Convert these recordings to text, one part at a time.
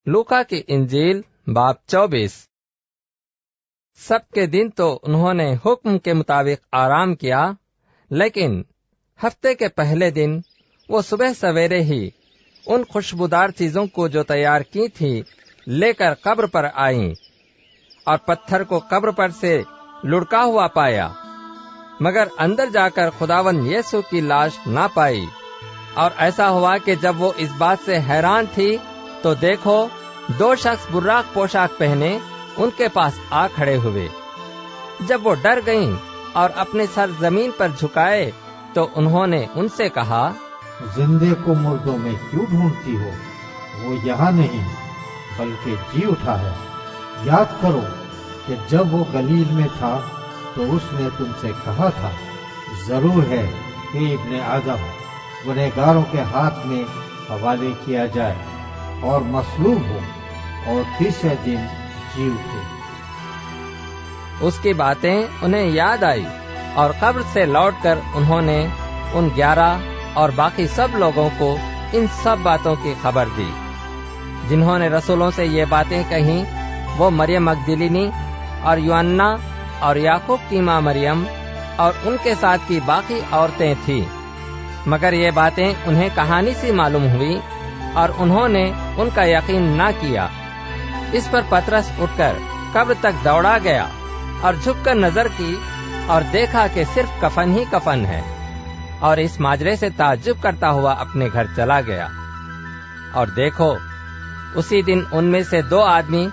लूका की इंजील बाब 24। सब के दिन तो उन्होंने हुक्म के मुताबिक आराम किया, लेकिन हफ्ते के पहले दिन वो सुबह सवेरे ही उन खुशबूदार चीजों को जो तैयार की थी लेकर कब्र पर आईं, और पत्थर को कब्र पर से लुढ़का हुआ पाया, मगर अंदर जाकर खुदावन यीशु की लाश ना पाई। और ऐसा हुआ कि जब वो इस बात से हैरान थी तो देखो, 2 शख्स बुर्राक पोशाक पहने उनके पास आ खड़े हुए। जब वो डर गईं और अपने सर जमीन पर झुकाए तो उन्होंने उनसे कहा, जिंदे को मुर्दों में क्यों ढूंढती हो? वो यहाँ नहीं बल्कि जी उठा है। याद करो कि जब वो गलील में था तो उसने तुमसे कहा था, जरूर है कि इब्ने आदम गुनहगारों के हाथ में हवाले किया जाए और मसलूब हो और तीसरे दिन जी उठे। उसकी बातें उन्हें याद आई और कब्र से लौटकर उन्होंने उन 11 और बाकी सब लोगों को इन सब बातों की खबर दी। जिन्होंने रसूलों से ये बातें कहीं वो मरियम मगदलीनी और यूहन्ना और याकूब की मां मरियम और उनके साथ की बाकी औरतें थीं। मगर ये बातें उन्हें कहानी सी मालूम हुई और उन्होंने उनका यकीन न किया। इस पर पतरस उठकर कब्र तक दौड़ा गया और झुककर नजर की और देखा कि सिर्फ कफन ही कफन है, और इस माजरे से ताज्जुब करता हुआ अपने घर चला गया। और देखो, उसी दिन उनमें से 2 आदमी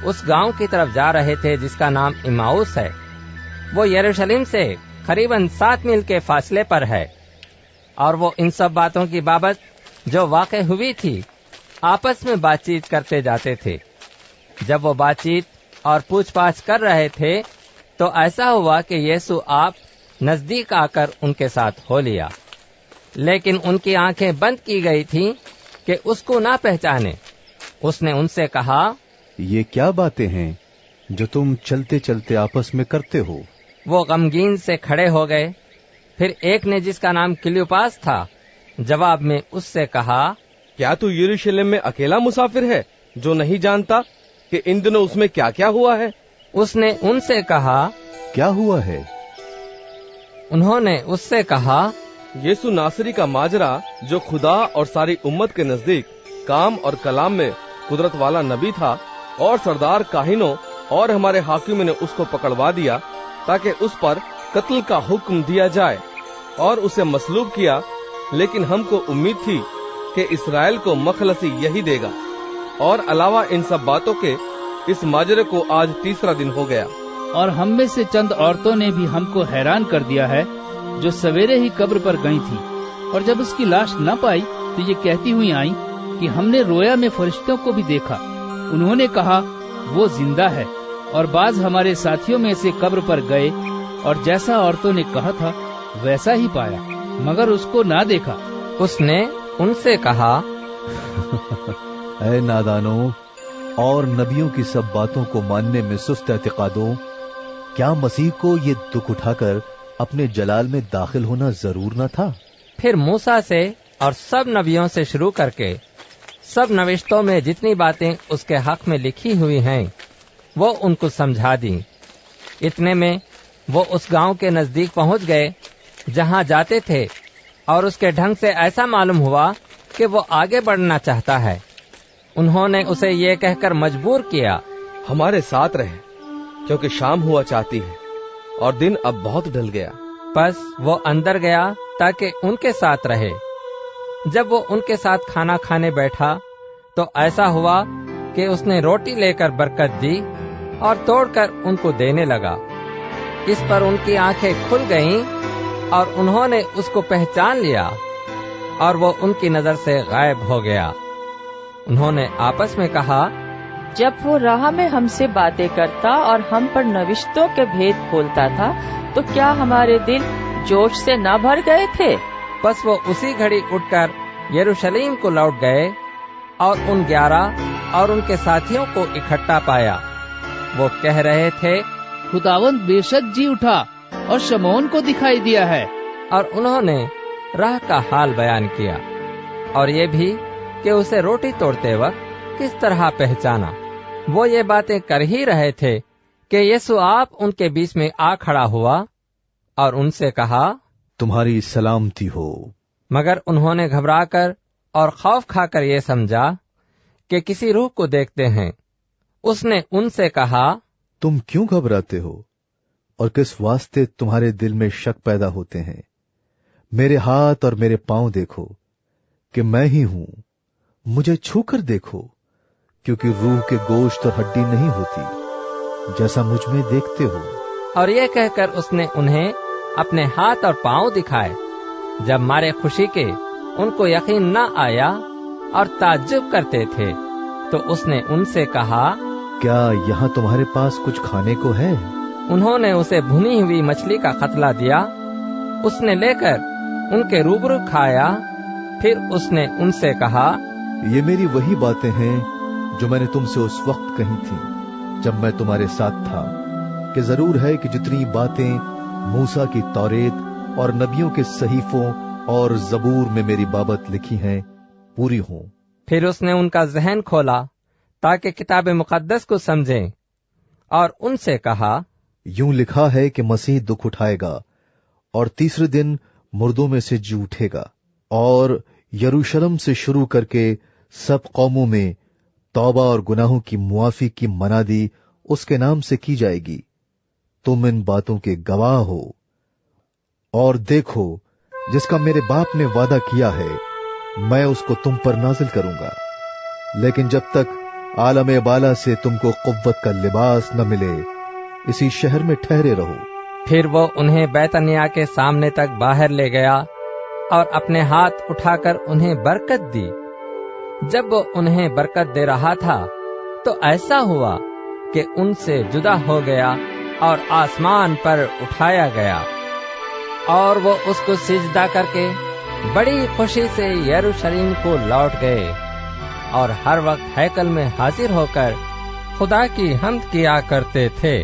उस गांव की तरफ जा रहे थे जिसका नाम इमाउस है। वो यरूशलेम से करीबन 7 मील के फासले पर है। और वो इन सब बातों की बाबत जो वाक़ई हुई थी आपस में बातचीत करते जाते थे। जब वो बातचीत और पूछपाछ कर रहे थे तो ऐसा हुआ कि यीशु आप नजदीक आकर उनके साथ हो लिया, लेकिन उनकी आंखें बंद की गई थीं कि उसको ना पहचाने। उसने उनसे कहा, ये क्या बातें हैं जो तुम चलते चलते आपस में करते हो? वो गमगीन से खड़े हो गए। फिर एक ने, जिसका नाम क्लियोपास था, जवाब में उससे कहा, क्या तू यरूशलेम में अकेला मुसाफिर है जो नहीं जानता कि इन दिनों उसमें क्या क्या हुआ है? उसने उनसे कहा, क्या हुआ है? उन्होंने उससे कहा, यीशु नासरी का माजरा जो खुदा और सारी उम्मत के नजदीक काम और कलाम में कुदरत वाला नबी था, और सरदार काहिनों और हमारे हाकिमों ने उसको पकड़वा दिया ताकि उस पर कत्ल का हुक्म दिया जाए और उसे मसलूब किया। लेकिन हमको उम्मीद थी कि इस्राएल को मखलसी यही देगा। और अलावा इन सब बातों के इस माजरे को आज 3रा दिन हो गया। और हम में से चंद औरतों ने भी हमको हैरान कर दिया है, जो सवेरे ही कब्र पर गई थी, और जब उसकी लाश न पाई तो ये कहती हुई आई कि हमने रोया में फरिश्तों को भी देखा। उन्होंने कहा, वो जिंदा है। और बाज हमारे साथियों में से कब्र पर गए और जैसा औरतों ने कहा था वैसा ही पाया, मगर उसको ना देखा। उसने उनसे कहा, ऐ नादानों और नबियों की सब बातों को मानने में सुस्त एतिकादों, क्या मसीह को ये दुख उठाकर अपने जलाल में दाखिल होना जरूर न था? फिर मूसा से और सब नबियों से शुरू करके सब नविश्तों में जितनी बातें उसके हक में लिखी हुई हैं वो उनको समझा दी। इतने में वो उस गांव के नजदीक पहुंच गए जहां जाते थे, और उसके ढंग से ऐसा मालूम हुआ कि वो आगे बढ़ना चाहता है। उन्होंने उसे ये कहकर मजबूर किया, हमारे साथ रहे, क्योंकि शाम हुआ चाहती है और दिन अब बहुत ढल गया। बस वो अंदर गया ताकि उनके साथ रहे। जब वो उनके साथ खाना खाने बैठा तो ऐसा हुआ कि उसने रोटी लेकर बरकत दी और तोड़कर उनको देने लगा। इस पर उनकी आंखें खुल गईं और उन्होंने उसको पहचान लिया, और वो उनकी नजर से गायब हो गया। उन्होंने आपस में कहा, जब वो राह में हमसे बातें करता और हम पर नविश्तों के भेद खोलता था तो क्या हमारे दिल जोश से न भर गए थे? बस वो उसी घड़ी उठकर यरूशलेम को लौट गए और उन 11 और उनके साथियों को इकट्ठा पाया। वो कह रहे थे, खुदावंद बेशक जी उठा और शमौन को दिखाई दिया है। और उन्होंने राह का हाल बयान किया, और ये भी कि उसे रोटी तोड़ते वक्त کس طرح پہچانا؟ وہ یہ باتیں کر ہی رہے تھے کہ یسوع آپ ان کے بیچ میں آ کھڑا ہوا اور ان سے کہا، تمہاری سلامتی ہو۔ مگر انہوں نے گھبرا کر اور خوف کھا کر یہ سمجھا کہ کسی روح کو دیکھتے ہیں۔ اس نے ان سے کہا، تم کیوں گھبراتے ہو اور کس واسطے تمہارے دل میں شک پیدا ہوتے ہیں؟ میرے ہاتھ اور میرے پاؤں دیکھو کہ میں ہی ہوں، مجھے چھو کر دیکھو، کیونکہ روح کے گوشت اور ہڈی نہیں ہوتی جیسا مجھ میں دیکھتے ہو۔ اور یہ کہہ کر اس نے انہیں اپنے ہاتھ اور پاؤں دکھائے۔ جب مارے خوشی کے ان کو یقین نہ آیا اور تعجب کرتے تھے تو اس نے ان سے کہا، کیا یہاں تمہارے پاس کچھ کھانے کو ہے؟ انہوں نے اسے بھنی ہوئی مچھلی کا قطلہ دیا۔ اس نے لے کر ان کے روبرو کھایا۔ پھر اس نے ان سے کہا، یہ میری وہی باتیں ہیں جو میں نے تم سے اس وقت کہی تھیں جب میں تمہارے ساتھ تھا، کہ ضرور ہے کہ جتنی باتیں موسیٰ کی توریت اور نبیوں کے صحیفوں اور زبور میں میری بابت لکھی ہیں پوری ہوں۔ پھر اس نے ان کا ذہن کھولا تاکہ کتاب مقدس کو سمجھیں، اور ان سے کہا، یوں لکھا ہے کہ مسیح دکھ اٹھائے گا اور تیسرے دن مردوں میں سے جی اٹھے گا، اور یروشلم سے شروع کر کے سب قوموں میں توبہ اور گناہوں کی معافی کی منادی اس کے نام سے کی جائے گی۔ تم ان باتوں کے گواہ ہو۔ اور دیکھو، جس کا میرے باپ نے وعدہ کیا ہے میں اس کو تم پر نازل کروں گا، لیکن جب تک عالم بالا سے تم کو قوت کا لباس نہ ملے اسی شہر میں ٹھہرے رہو۔ پھر وہ انہیں بیتنیا کے سامنے تک باہر لے گیا اور اپنے ہاتھ اٹھا کر انہیں برکت دی۔ جب وہ انہیں برکت دے رہا تھا تو ایسا ہوا کہ ان سے جدا ہو گیا اور آسمان پر اٹھایا گیا، اور وہ اس کو سجدہ کر کے بڑی خوشی سے یروشلم کو لوٹ گئے، اور ہر وقت ہیکل میں حاضر ہو کر خدا کی حمد کیا کرتے تھے۔